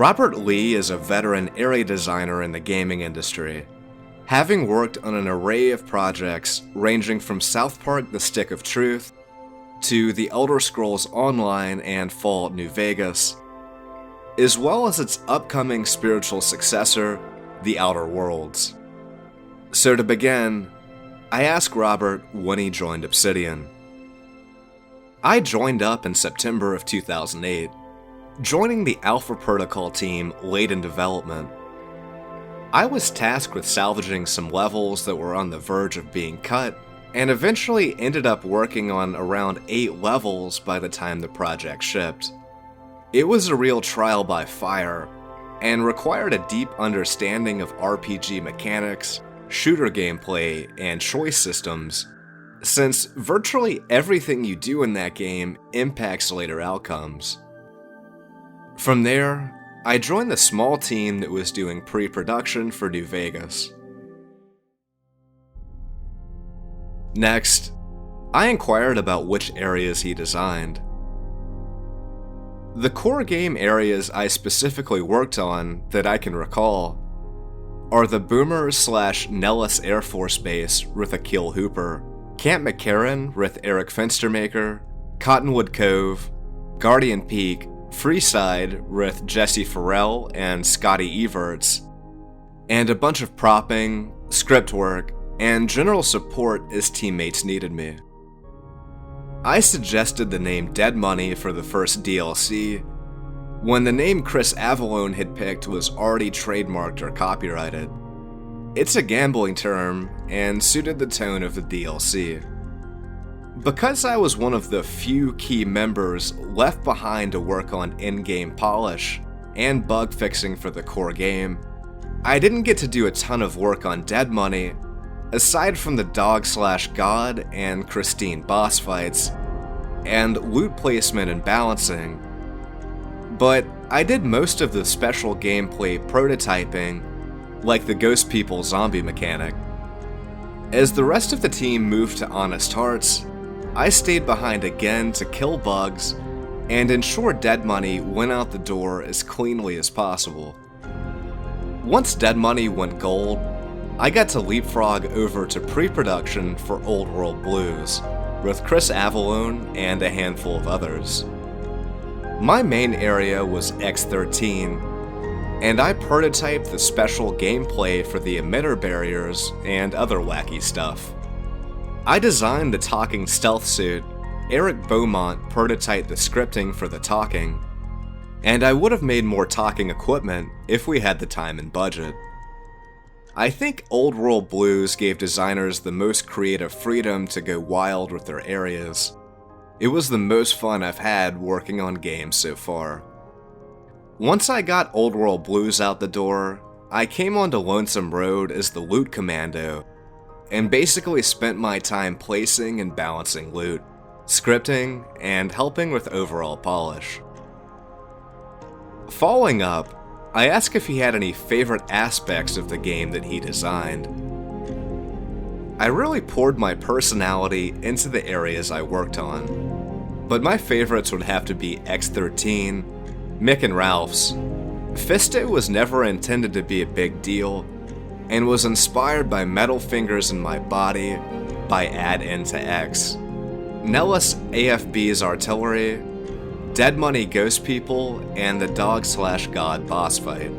Robert Lee is a veteran area designer in the gaming industry, having worked on an array of projects ranging from South Park: The Stick of Truth to The Elder Scrolls Online and Fallout New Vegas, as well as its upcoming spiritual successor, The Outer Worlds. So to begin, I asked Robert when he joined Obsidian. I joined up in September of 2008, joining the Alpha Protocol team late in development. I was tasked with salvaging some levels that were on the verge of being cut, and eventually ended up working on around 8 levels by the time the project shipped. It was a real trial by fire, and required a deep understanding of RPG mechanics, shooter gameplay, and choice systems, since virtually everything you do in that game impacts later outcomes. From there, I joined the small team that was doing pre-production for New Vegas. Next, I inquired about which areas he designed. The core game areas I specifically worked on that I can recall are the Boomer/Nellis Air Force Base with Akil Hooper, Camp McCarran with Eric Fenstermaker, Cottonwood Cove, Guardian Peak, Freeside with Jesse Farrell and Scotty Everts, and a bunch of propping, script work, and general support as teammates needed me. I suggested the name Dead Money for the first DLC, when the name Chris Avallone had picked was already trademarked or copyrighted. It's a gambling term, and suited the tone of the DLC. Because I was one of the few key members left behind to work on in-game polish and bug fixing for the core game, I didn't get to do a ton of work on Dead Money, aside from the Dog/God and Christine boss fights, and loot placement and balancing. But I did most of the special gameplay prototyping, like the Ghost People zombie mechanic. As the rest of the team moved to Honest Hearts, I stayed behind again to kill bugs and ensure Dead Money went out the door as cleanly as possible. Once Dead Money went gold, I got to leapfrog over to pre-production for Old World Blues, with Chris Avallone and a handful of others. My main area was X13, and I prototyped the special gameplay for the emitter barriers and other wacky stuff. I designed the talking stealth suit, Eric Beaumont prototyped the scripting for the talking, and I would have made more talking equipment if we had the time and budget. I think Old World Blues gave designers the most creative freedom to go wild with their areas. It was the most fun I've had working on games so far. Once I got Old World Blues out the door, I came onto Lonesome Road as the loot commando, and basically spent my time placing and balancing loot, scripting, and helping with overall polish. Following up, I asked if he had any favorite aspects of the game that he designed. I really poured my personality into the areas I worked on, but my favorites would have to be X13, Mick and Ralph's. Fisto was never intended to be a big deal, and was inspired by metal fingers in my body by Add N to X. Nellis AFB's artillery, Dead Money Ghost People, and the Dog/God boss fight.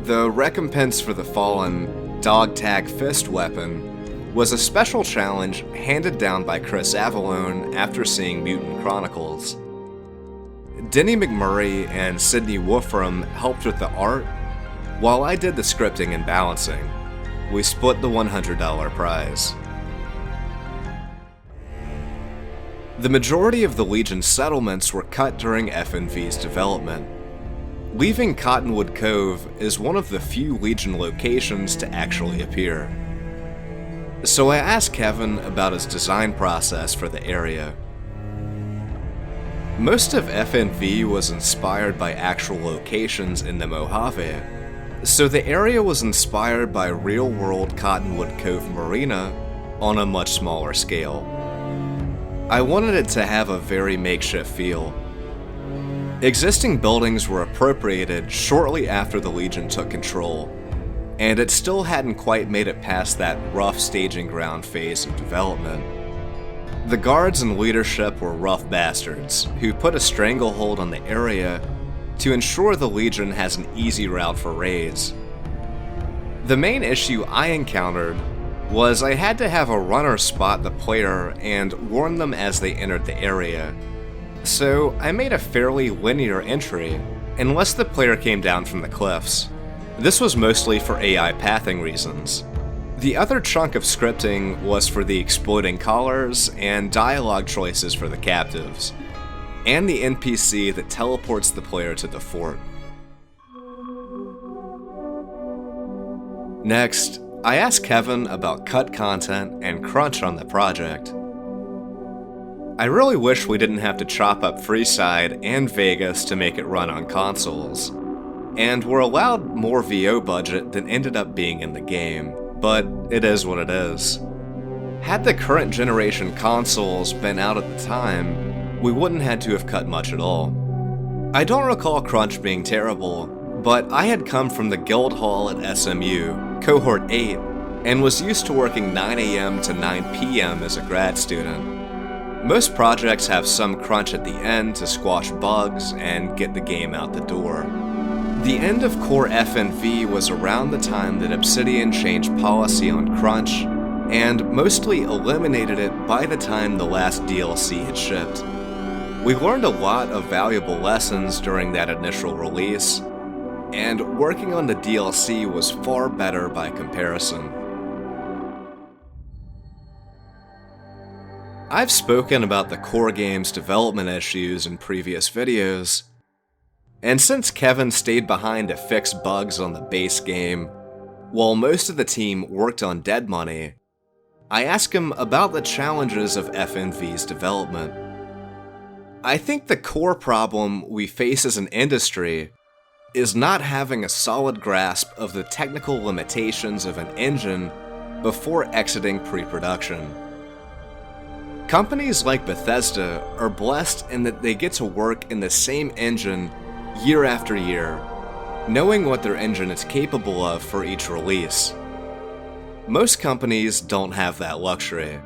The recompense for the fallen Dog Tag Fist weapon was a special challenge handed down by Chris Avallone after seeing Mutant Chronicles. Denny McMurray and Sidney Wolfram helped with the art, while I did the scripting and balancing. We split the $100 prize. The majority of the Legion's settlements were cut during FNV's development, leaving Cottonwood Cove as one of the few Legion locations to actually appear. So I asked Kevin about his design process for the area. Most of FNV was inspired by actual locations in the Mojave, so the area was inspired by real-world Cottonwood Cove Marina on a much smaller scale. I wanted it to have a very makeshift feel. Existing buildings were appropriated shortly after the Legion took control, and it still hadn't quite made it past that rough staging ground phase of development. The guards and leadership were rough bastards who put a stranglehold on the area to ensure the Legion has an easy route for raids. The main issue I encountered was I had to have a runner spot the player and warn them as they entered the area. So I made a fairly linear entry, unless the player came down from the cliffs. This was mostly for AI pathing reasons. The other chunk of scripting was for the exploding collars and dialogue choices for the captives, and the NPC that teleports the player to the fort. Next, I asked Kevin about cut content and crunch on the project. I really wish we didn't have to chop up Freeside and Vegas to make it run on consoles, and were allowed more VO budget than ended up being in the game, but it is what it is. Had the current generation consoles been out at the time, we wouldn't had to have cut much at all. I don't recall crunch being terrible, but I had come from the guild hall at SMU, cohort 8, and was used to working 9 AM to 9 PM as a grad student. Most projects have some crunch at the end to squash bugs and get the game out the door. The end of core FNV was around the time that Obsidian changed policy on crunch, and mostly eliminated it by the time the last DLC had shipped. We learned a lot of valuable lessons during that initial release, and working on the DLC was far better by comparison. I've spoken about the core game's development issues in previous videos, and since Kevin stayed behind to fix bugs on the base game, while most of the team worked on Dead Money, I asked him about the challenges of FNV's development. I think the core problem we face as an industry is not having a solid grasp of the technical limitations of an engine before exiting pre-production. Companies like Bethesda are blessed in that they get to work in the same engine year after year, knowing what their engine is capable of for each release. Most companies don't have that luxury.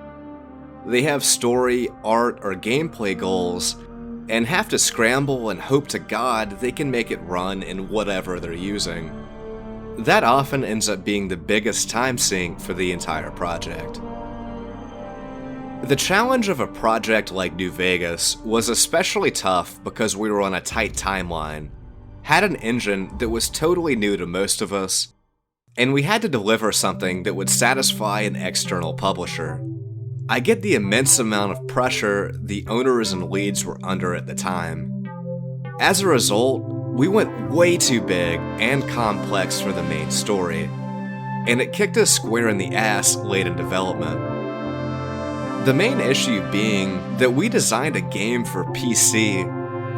They have story, art, or gameplay goals, and have to scramble and hope to God they can make it run in whatever they're using. That often ends up being the biggest time sink for the entire project. The challenge of a project like New Vegas was especially tough because we were on a tight timeline, had an engine that was totally new to most of us, and we had to deliver something that would satisfy an external publisher. I get the immense amount of pressure the owners and leads were under at the time. As a result, we went way too big and complex for the main story, and it kicked us square in the ass late in development. The main issue being that we designed a game for PC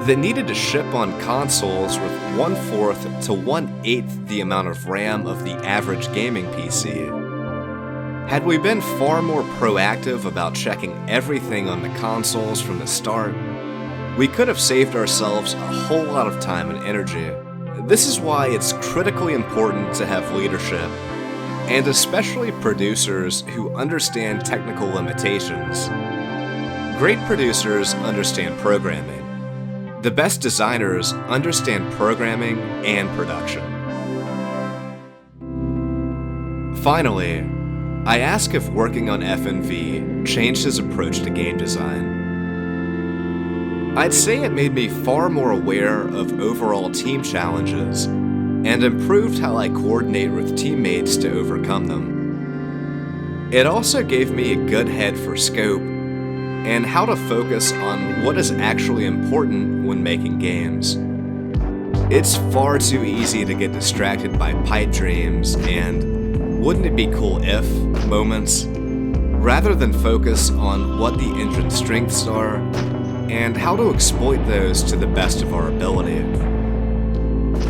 that needed to ship on consoles with 1/4 to 1/8 the amount of RAM of the average gaming PC. Had we been far more proactive about checking everything on the consoles from the start, we could have saved ourselves a whole lot of time and energy. This is why it's critically important to have leadership, and especially producers who understand technical limitations. Great producers understand programming. The best designers understand programming and production. Finally, I ask if working on FNV changed his approach to game design. I'd say it made me far more aware of overall team challenges and improved how I coordinate with teammates to overcome them. It also gave me a good head for scope and how to focus on what is actually important when making games. It's far too easy to get distracted by pipe dreams and wouldn't it be cool if moments, rather than focus on what the engine's strengths are and how to exploit those to the best of our ability.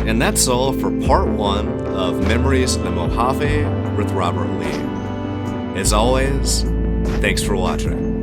And that's all for part 1 of Memories of the Mojave with Robert Lee. As always, thanks for watching.